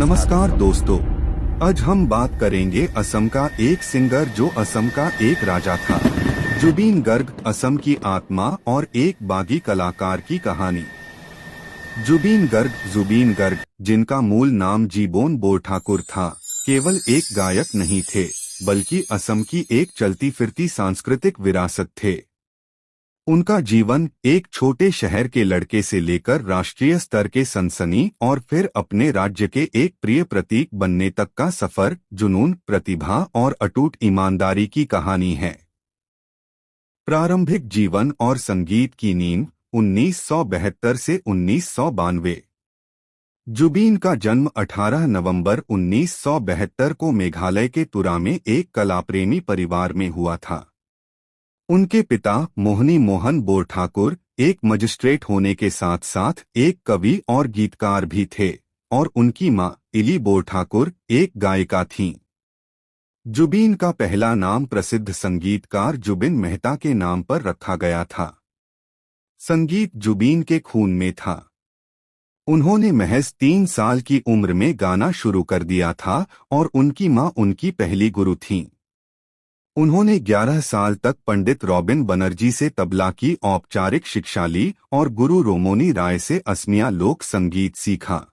नमस्कार दोस्तों, आज हम बात करेंगे असम का एक सिंगर जो असम का एक राजा था। जुबीन गर्ग, असम की आत्मा और एक बागी कलाकार की कहानी। जुबीन गर्ग, जिनका मूल नाम जीबोन बोरठाकुर था, केवल एक गायक नहीं थे, बल्कि असम की एक चलती फिरती सांस्कृतिक विरासत थे। उनका जीवन एक छोटे शहर के लड़के से लेकर राष्ट्रीय स्तर के सनसनी और फिर अपने राज्य के एक प्रिय प्रतीक बनने तक का सफर, जुनून, प्रतिभा और अटूट ईमानदारी की कहानी है। प्रारंभिक जीवन और संगीत की नींव 1972 से 1992। जुबीन का जन्म 18 नवंबर 1972 को मेघालय के तुरा में एक कलाप्रेमी परिवार में हुआ था। उनके पिता मोहनी मोहन बोरठाकुर एक मजिस्ट्रेट होने के साथ साथ एक कवि और गीतकार भी थे, और उनकी मां इली बोरठाकुर एक गायिका थीं। जुबीन का पहला नाम प्रसिद्ध संगीतकार जुबिन मेहता के नाम पर रखा गया था। संगीत जुबीन के खून में था। उन्होंने महज 3 साल की उम्र में गाना शुरू कर दिया था और उनकी मां उनकी पहली गुरु थीं। उन्होंने 11 साल तक पंडित रॉबिन बनर्जी से तबला की औपचारिक शिक्षा ली और गुरु रोमोनी राय से असमिया लोक संगीत सीखा।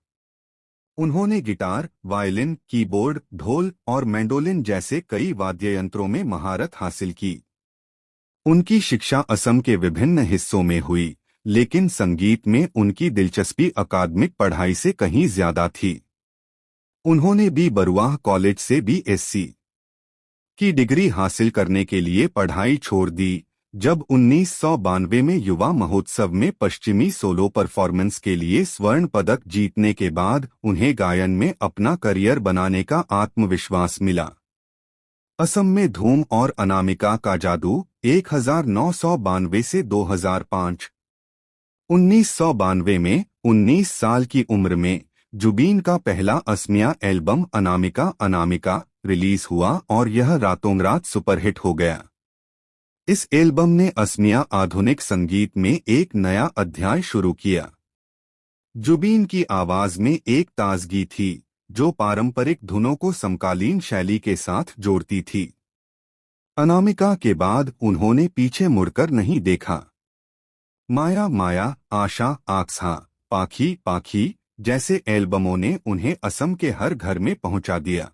उन्होंने गिटार, वायलिन, कीबोर्ड, ढोल और मैंडोलिन जैसे कई वाद्ययंत्रों में महारत हासिल की। उनकी शिक्षा असम के विभिन्न हिस्सों में हुई, लेकिन संगीत में उनकी दिलचस्पी अकादमिक पढ़ाई से कहीं ज्यादा थी। उन्होंने बरुआह कॉलेज से BSc की डिग्री हासिल करने के लिए पढ़ाई छोड़ दी। जब 1992 में युवा महोत्सव में पश्चिमी सोलो परफॉर्मेंस के लिए स्वर्ण पदक जीतने के बाद उन्हें गायन में अपना करियर बनाने का आत्मविश्वास मिला। असम में धूम और अनामिका का जादू 1992 से 2005। 1992 में 19 साल की उम्र में जुबीन का पहला असमिया एल्बम अनामिका रिलीज हुआ और यह रातों-रात सुपरहिट हो गया। इस एल्बम ने असमिया आधुनिक संगीत में एक नया अध्याय शुरू किया। जुबीन की आवाज में एक ताजगी थी जो पारंपरिक धुनों को समकालीन शैली के साथ जोड़ती थी। अनामिका के बाद उन्होंने पीछे मुड़कर नहीं देखा। माया माया, आशा, आक्सा, पाखी पाखी जैसे एल्बमों ने उन्हें असम के हर घर में पहुंचा दिया।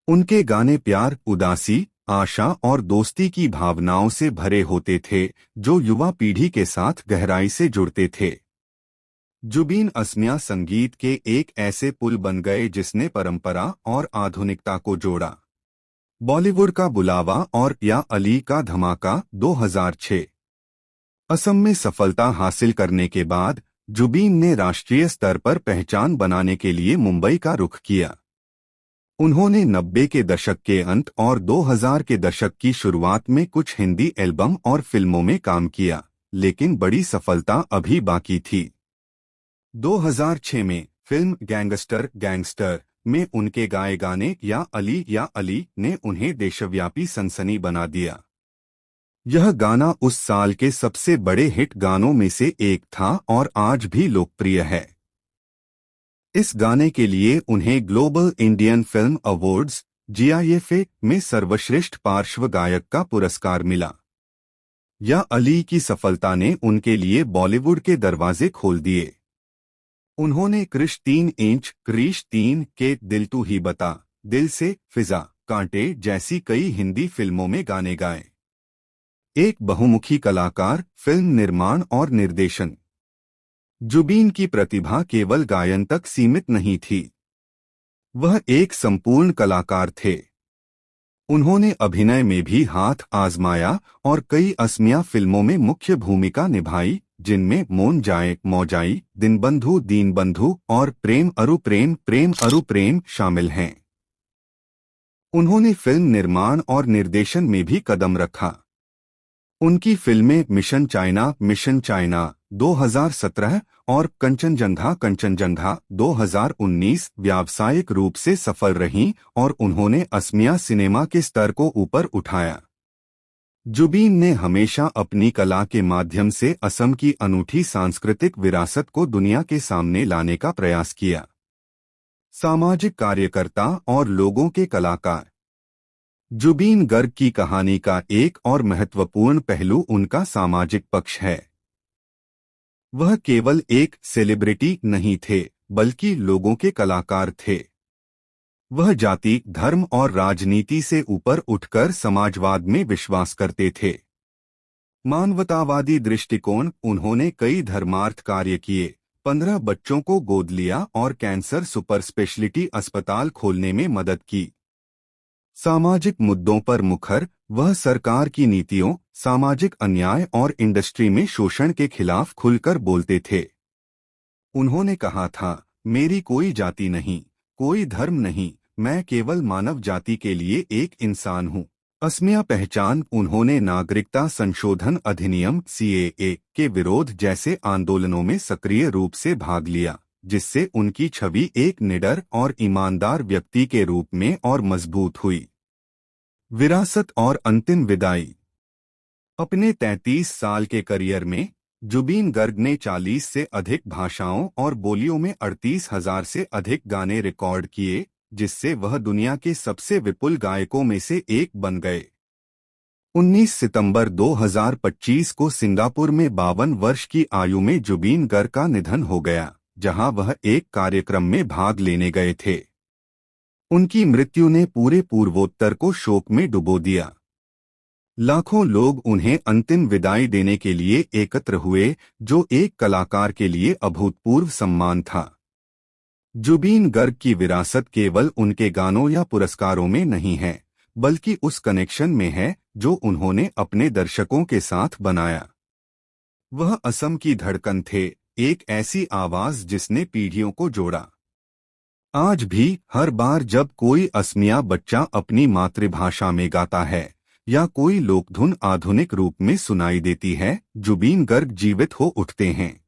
उनके गाने प्यार, उदासी, आशा और दोस्ती की भावनाओं से भरे होते थे, जो युवा पीढ़ी के साथ गहराई से जुड़ते थे। जुबीन असमिया संगीत के एक ऐसे पुल बन गए जिसने परंपरा और आधुनिकता को जोड़ा। बॉलीवुड का बुलावा और या अली का धमाका 2006। असम में सफलता हासिल करने के बाद जुबीन ने राष्ट्रीय स्तर पर पहचान बनाने के लिए मुंबई का रुख किया। उन्होंने 90 के दशक के अंत और 2000 के दशक की शुरुआत में कुछ हिंदी एल्बम और फिल्मों में काम किया, लेकिन बड़ी सफलता अभी बाकी थी। 2006 में फिल्म गैंगस्टर में उनके गाए गाने या अली ने उन्हें देशव्यापी सनसनी बना दिया। यह गाना उस साल के सबसे बड़े हिट गानों में से एक था और आज भी लोकप्रिय है। इस गाने के लिए उन्हें global Indian film awards GIFA में सर्वश्रेष्ठ पार्श्व गायक का पुरस्कार मिला। या अली की सफलता ने उनके लिए बॉलीवुड के दरवाजे खोल दिए। उन्होंने क्रिश 3 इंच, क्रिश 3 के दिल तू ही बता, दिल से, फिजा, कांटे जैसी कई हिंदी फिल्मों में गाने गाए। एक बहुमुखी कलाकार, फिल्म निर्माण और निर्देशन। जुबीन की प्रतिभा केवल गायन तक सीमित नहीं थी, वह एक संपूर्ण कलाकार थे। उन्होंने अभिनय में भी हाथ आजमाया और कई असमिया फिल्मों में मुख्य भूमिका निभाई, जिनमें मोन जाए मौजाई, दीनबंधु और प्रेम अरु प्रेम शामिल हैं। उन्होंने फिल्म निर्माण और निर्देशन में भी कदम रखा। उनकी फिल्में मिशन चाइना 2017 और कंचनजंघा 2019 व्यावसायिक रूप से सफल रहीं और उन्होंने असमिया सिनेमा के स्तर को ऊपर उठाया। जुबीन ने हमेशा अपनी कला के माध्यम से असम की अनूठी सांस्कृतिक विरासत को दुनिया के सामने लाने का प्रयास किया। सामाजिक कार्यकर्ता और लोगों के कलाकार। जुबीन गर्ग की कहानी का एक और महत्वपूर्ण पहलू उनका सामाजिक पक्ष है। वह केवल एक सेलिब्रिटी नहीं थे, बल्कि लोगों के कलाकार थे। वह जाति, धर्म और राजनीति से ऊपर उठकर समाजवाद में विश्वास करते थे। मानवतावादी दृष्टिकोण, उन्होंने कई धर्मार्थ कार्य किए, 15 बच्चों को गोद लिया और कैंसर सुपर स्पेशलिटी अस्पताल खोलने में मदद की। सामाजिक मुद्दों पर मुखर, वह सरकार की नीतियों, सामाजिक अन्याय और इंडस्ट्री में शोषण के खिलाफ खुलकर बोलते थे। उन्होंने कहा था, मेरी कोई जाति नहीं, कोई धर्म नहीं, मैं केवल मानव जाति के लिए एक इंसान हूँ। असमिया पहचान, उन्होंने नागरिकता संशोधन अधिनियम CAA के विरोध जैसे आंदोलनों में सक्रिय रूप से भाग लिया, जिससे उनकी छवि एक निडर और ईमानदार व्यक्ति के रूप में और मजबूत हुई। विरासत और अंतिम विदाई। अपने 33 साल के करियर में जुबीन गर्ग ने 40 से अधिक भाषाओं और बोलियों में 38,000 से अधिक गाने रिकॉर्ड किए, जिससे वह दुनिया के सबसे विपुल गायकों में से एक बन गए। 19 सितंबर 2025 को सिंगापुर में 52 वर्ष की आयु में जुबीन गर्ग का निधन हो गया, जहां वह एक कार्यक्रम में भाग लेने गए थे। उनकी मृत्यु ने पूरे पूर्वोत्तर को शोक में डुबो दिया। लाखों लोग उन्हें अंतिम विदाई देने के लिए एकत्र हुए, जो एक कलाकार के लिए अभूतपूर्व सम्मान था। जुबीन गर्ग की विरासत केवल उनके गानों या पुरस्कारों में नहीं है, बल्कि उस कनेक्शन में है जो उन्होंने अपने दर्शकों के साथ बनाया। वह असम की धड़कन थे, एक ऐसी आवाज जिसने पीढ़ियों को जोड़ा। आज भी हर बार जब कोई असमिया बच्चा अपनी मातृभाषा में गाता है या कोई लोकधुन आधुनिक रूप में सुनाई देती है, जुबीन गर्ग जीवित हो उठते हैं।